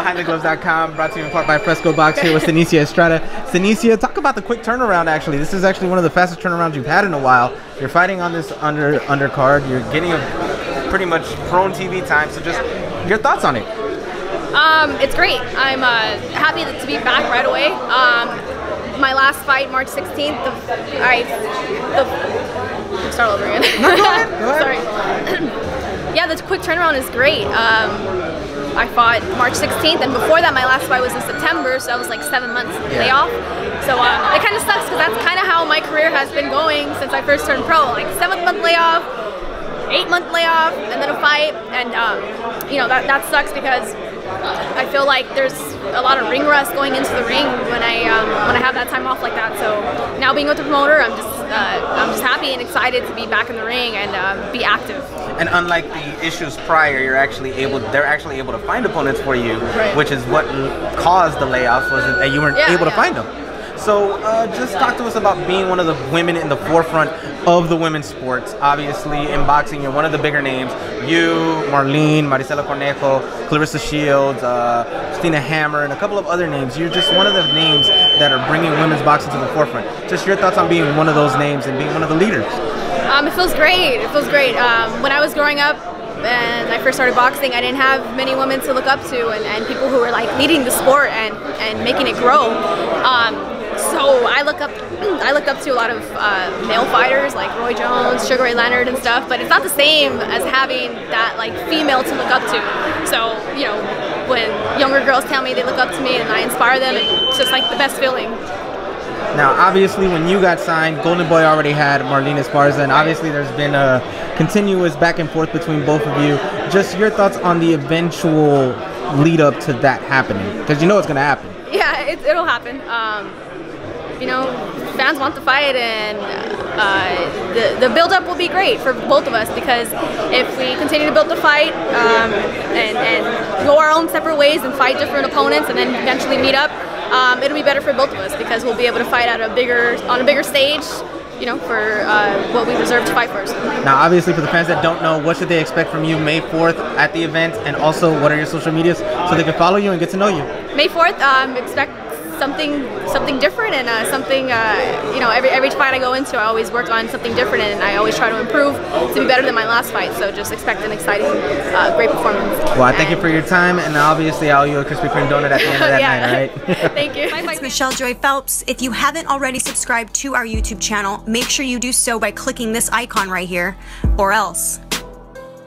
BehindTheGloves.com, brought to you in part by Fresco Box here with Seniesa Estrada. Seniesa, talk about the quick turnaround, actually. This is actually one of the fastest turnarounds you've had in a while. You're fighting on this undercard. You're getting a pretty much prone TV time, so just your thoughts on it. It's great. I'm happy to be back right away. My last fight, March 16th, start over again. No, go ahead. Go ahead. Sorry. Yeah, the quick turnaround is great. I fought March 16th, and before that, my last fight was in September, so that was like 7 months layoff. So it kind of sucks because that's kind of how my career has been going since I first turned pro. Like 7th-month layoff, 8-month layoff, and then a fight, and you know that sucks because I feel like there's a lot of ring rust going into the ring when I have that time off like that. So now being with the promoter, I'm just happy and excited to be back in the ring and be active. And unlike the issues prior, they're actually able to find opponents for you, right, which is what caused the layoffs, was that you weren't able to find them. So just talk to us about being one of the women in the forefront of the women's sports. Obviously, in boxing, you're one of the bigger names. You, Marlen, Marisela Cornejo, Clarissa Shields, Christina Hammer, and a couple of other names. You're just one of the names that are bringing women's boxing to the forefront. Just your thoughts on being one of those names and being one of the leaders. It feels great. It feels great. When I was growing up and I first started boxing, I didn't have many women to look up to and people who were like leading the sport and making it grow. So I looked up to a lot of male fighters like Roy Jones, Sugar Ray Leonard and stuff, but it's not the same as having that like female to look up to. So, you know, when younger girls tell me they look up to me and I inspire them, it's just like the best feeling. Now, obviously, when you got signed, Golden Boy already had Marlen Esparza, and obviously there's been a continuous back and forth between both of you. Just your thoughts on the eventual lead up to that happening, because you know it's going to happen. Yeah, it'll happen. You know, fans want the fight, and the build-up will be great for both of us, because if we continue to build the fight and go our own separate ways and fight different opponents and then eventually meet up, it'll be better for both of us because we'll be able to fight on a bigger stage, you know, for what we deserve to fight for. Now, obviously, for the fans that don't know, what should they expect from you May 4th at the event, and also what are your social medias so they can follow you and get to know you? May 4th, expect something different and something, you know, every fight I go into, I always work on something different and I always try to improve to be better than my last fight. So just expect an exciting, great performance. Well, I thank you for your time, and obviously I'll owe you a Krispy Kreme donut at the end of that night, all right? Thank you. It's Michelle Joy Phelps. If you haven't already subscribed to our YouTube channel, make sure you do so by clicking this icon right here, or else.